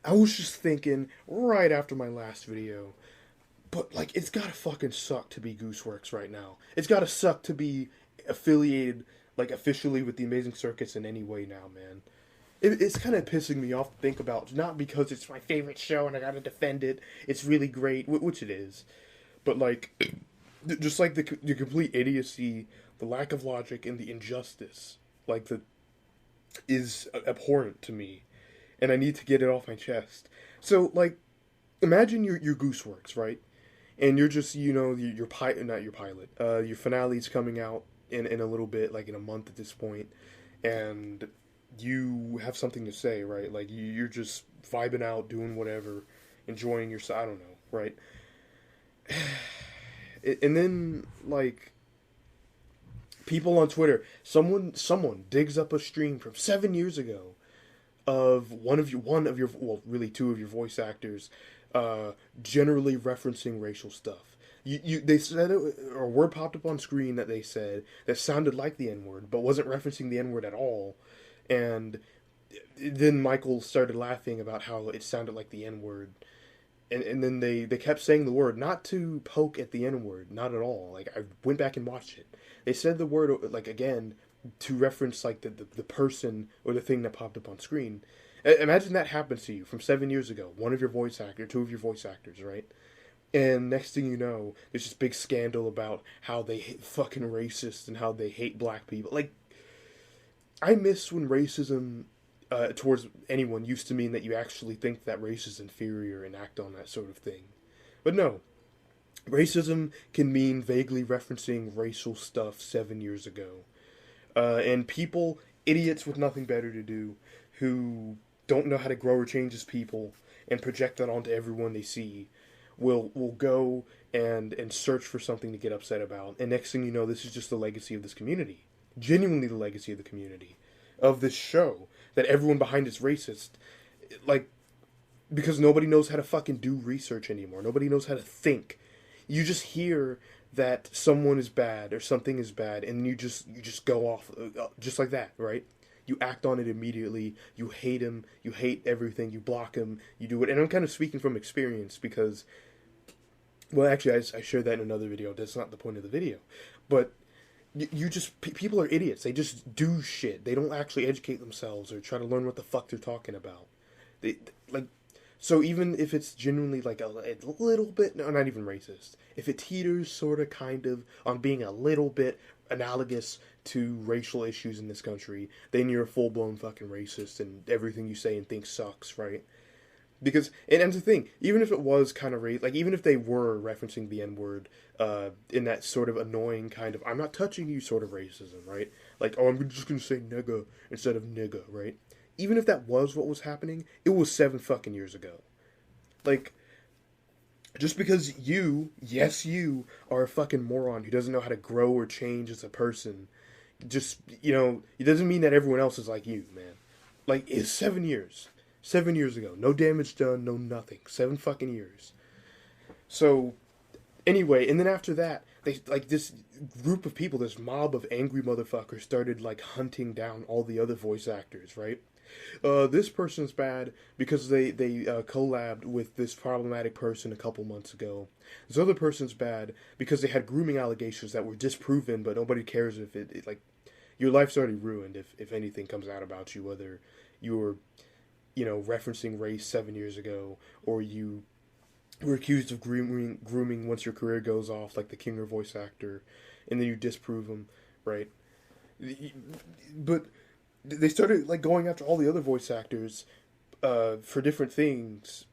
I was just thinking right after my last video, but like it's gotta fucking suck to be Gooseworks right now. It's gotta suck to be affiliated like officially with the Amazing Circus in any way now, man. It's kind of pissing me off to think about, not because it's my favorite show and I gotta defend it. It's really great, which it is, but like, just like the complete idiocy, the lack of logic, and the injustice, like the is abhorrent to me, and I need to get it off my chest. So like, imagine your Gooseworks, right? And you're just your pilot, not your pilot. Your finale's coming out in a little bit, like in a month at this point, and you have something to say, right? Like you're just vibing out, doing whatever, enjoying yourself. I don't know, right? And then like people on Twitter, someone digs up a stream from 7 years ago of one of your well, really two of your voice actors, generally referencing racial stuff. They said it, or a word popped up on screen that they said that sounded like the N word, but wasn't referencing the N word at all, and then Michael started laughing about how it sounded like the N word, and then they kept saying the word, not to poke at the N word, not at all. Like I went back and watched it. They said the word like again to reference like the person or the thing that popped up on screen. Imagine that happens to you from 7 years ago. One of your voice actors, two of your voice actors, right? And next thing you know, there's this big scandal about how they hate fucking racist and how they hate black people. Like, I miss when racism towards anyone used to mean that you actually think that race is inferior and act on that sort of thing. But no, racism can mean vaguely referencing racial stuff 7 years ago. And people, idiots with nothing better to do, who don't know how to grow or change as people and project that onto everyone they see, will go and search for something to get upset about. And next thing you know, this is just the legacy of this community. Genuinely the legacy of the community. Of this show. That everyone behind it's racist. Like, because nobody knows how to fucking do research anymore. Nobody knows how to think. You just hear that someone is bad or something is bad, and you just go off just like that, right? You act on it immediately. You hate him. You hate everything. You block him. You do it. And I'm kind of speaking from experience because, well, actually, I shared that in another video. That's not the point of the video, but you just people are idiots. They just do shit. They don't actually educate themselves or try to learn what the fuck they're talking about. They like so even if it's genuinely like a little bit, no, not even racist. If it teeters sort of kind of on being a little bit analogous to racial issues in this country, then you're a full blown fucking racist and everything you say and think sucks, right? Because and that's the thing, even if it was kind of like even if they were referencing the N word in that sort of annoying kind of I'm not touching you sort of racism, right? Like, oh, I'm just gonna say nigga instead of nigga, right? Even if that was what was happening, it was 7 fucking years ago. Like, just because you, yes, you are a fucking moron who doesn't know how to grow or change as a person, just it doesn't mean that everyone else is like you, man. Like, it's 7 years. 7 years ago. No damage done, no nothing. 7 fucking years. So, anyway, and then after that, they, like, this group of people, this mob of angry motherfuckers started, like, hunting down all the other voice actors, right? This person's bad because they collabed with this problematic person a couple months ago. This other person's bad because they had grooming allegations that were disproven, but nobody cares if it like, your life's already ruined if anything comes out about you, whether you were referencing race 7 years ago, or you were accused of grooming once your career goes off, like the Kinger voice actor, and then you disprove them, right? But they started like going after all the other voice actors for different things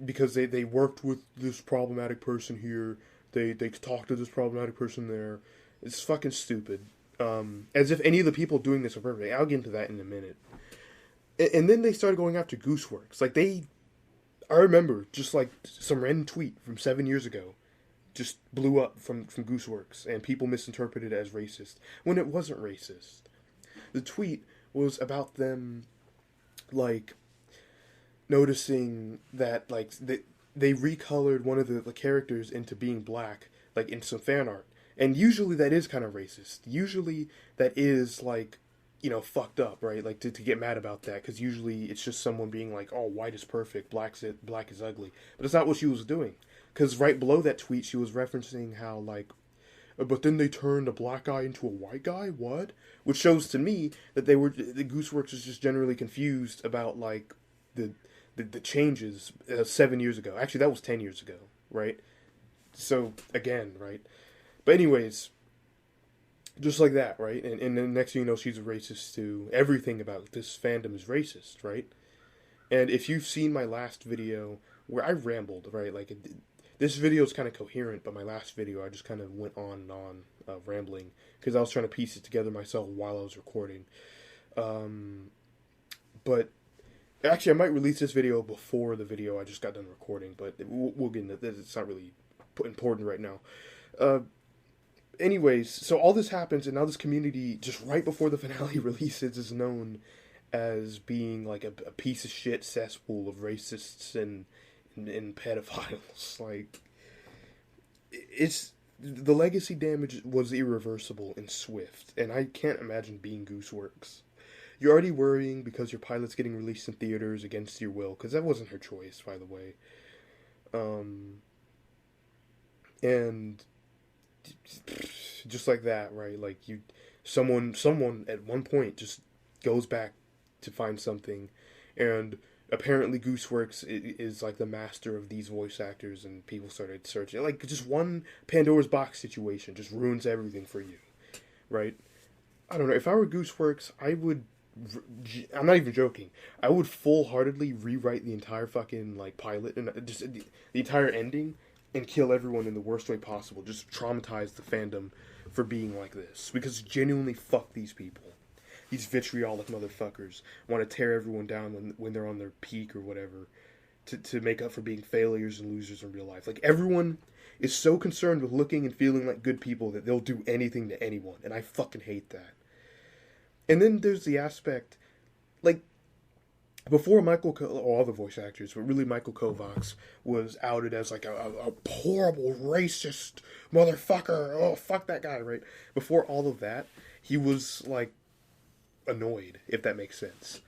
because they worked with this problematic person here. They talked to this problematic person there. It's fucking stupid. As if any of the people doing this are perfect. I'll get into that in a minute. And then they started going after Gooseworks. Like I remember just like some random tweet from 7 years ago just blew up from Gooseworks, and people misinterpreted it as racist when it wasn't racist. The tweet was about them, like, noticing that, like, they recolored one of the characters into being black, like, in some fan art. And usually that is kind of racist. Usually that is, like, fucked up, right? Like to get mad about that, because usually it's just someone being like, "Oh, white is perfect, black is ugly," but it's not what she was doing. Because right below that tweet, she was referencing how like, but then they turned a black guy into a white guy. What? Which shows to me that the Gooseworks is just generally confused about like the the changes 7 years ago. Actually, that was 10 years ago, right? So again, right? But anyways, just like that, right? And then next thing you know, she's a racist too. Everything about this fandom is racist, right? And if you've seen my last video where I rambled, right? Like this video is kind of coherent, but my last video I just kind of went on and on rambling because I was trying to piece it together myself while I was recording. But actually, I might release this video before the video I just got done recording, but we'll get into this. It's not really important right now. Anyways, so all this happens, and now this community, just right before the finale releases, is known as being like a piece of shit cesspool of racists and pedophiles. Like, it's the legacy damage was irreversible and swift, and I can't imagine being Gooseworks. You're already worrying because your pilot's getting released in theaters against your will, because that wasn't her choice, by the way. And just like that, right? Like someone at one point just goes back to find something, and apparently Gooseworks is like the master of these voice actors, and people started searching. Like just one Pandora's box situation just ruins everything for you, right? I don't know. If I were Gooseworks, I would. I'm not even joking. I would full-heartedly rewrite the entire fucking like pilot and just the entire ending and kill everyone in the worst way possible. Just traumatize the fandom for being like this, because genuinely fuck these people. These vitriolic motherfuckers want to tear everyone down when they're on their peak or whatever, to make up for being failures and losers in real life. Like, everyone is so concerned with looking and feeling like good people that they'll do anything to anyone, and I fucking hate that. And then there's the aspect, like, before all the voice actors, but really Michael Kovacs was outed as like a horrible racist motherfucker. Oh, fuck that guy, right? Before all of that, he was like annoyed, if that makes sense.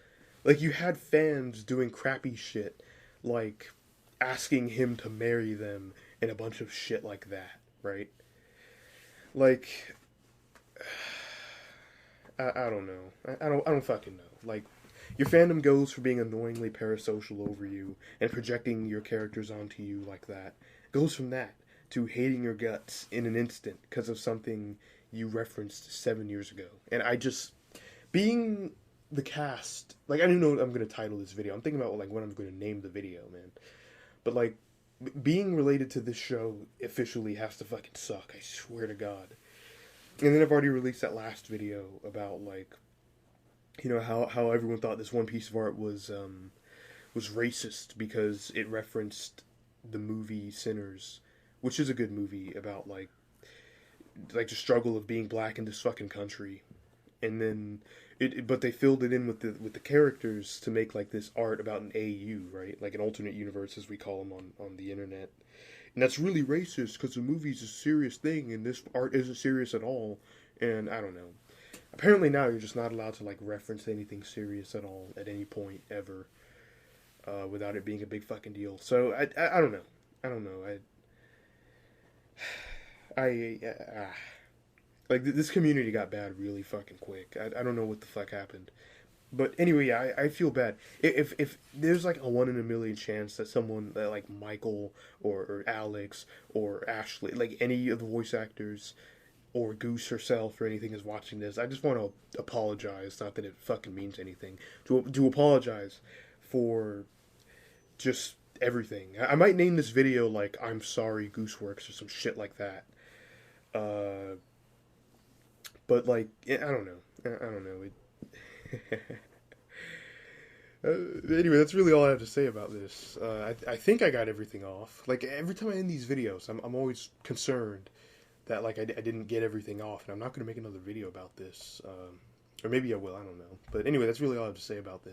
Like, you had fans doing crappy shit, like asking him to marry them and a bunch of shit like that, right? Like, I don't know. I don't fucking know. Like, your fandom goes from being annoyingly parasocial over you and projecting your characters onto you like that. Goes from that to hating your guts in an instant because of something you referenced 7 years ago. And I just, being the cast, like, I don't know what I'm going to title this video. I'm thinking about like what I'm going to name the video, man. But like, being related to this show officially has to fucking suck. I swear to God. And then I've already released that last video about like, how everyone thought this one piece of art was racist because it referenced the movie Sinners, which is a good movie about like the struggle of being black in this fucking country. And then but they filled it in with the characters to make like this art about an AU, right? Like an alternate universe, as we call them on the internet. And that's really racist because the movie's a serious thing and this art isn't serious at all. And I don't know. Apparently now you're just not allowed to like reference anything serious at all at any point ever, without it being a big fucking deal. So I don't know. I don't know. Like this community got bad really fucking quick. I don't know what the fuck happened. But anyway, yeah, I feel bad. If there's like a 1 in a million chance that someone like Michael or Alex or Ashley, like any of the voice actors, or Goose herself or anything is watching this, I just want to apologize. Not that it fucking means anything. To apologize for just everything. I might name this video like "I'm sorry, Gooseworks" or some shit like that. But like, I don't know. I don't know. Anyway, that's really all I have to say about this. I think I got everything off. Like, every time I end these videos, I'm always concerned that like I didn't get everything off, and I'm not going to make another video about this. Or maybe I will, I don't know. But anyway, that's really all I have to say about this.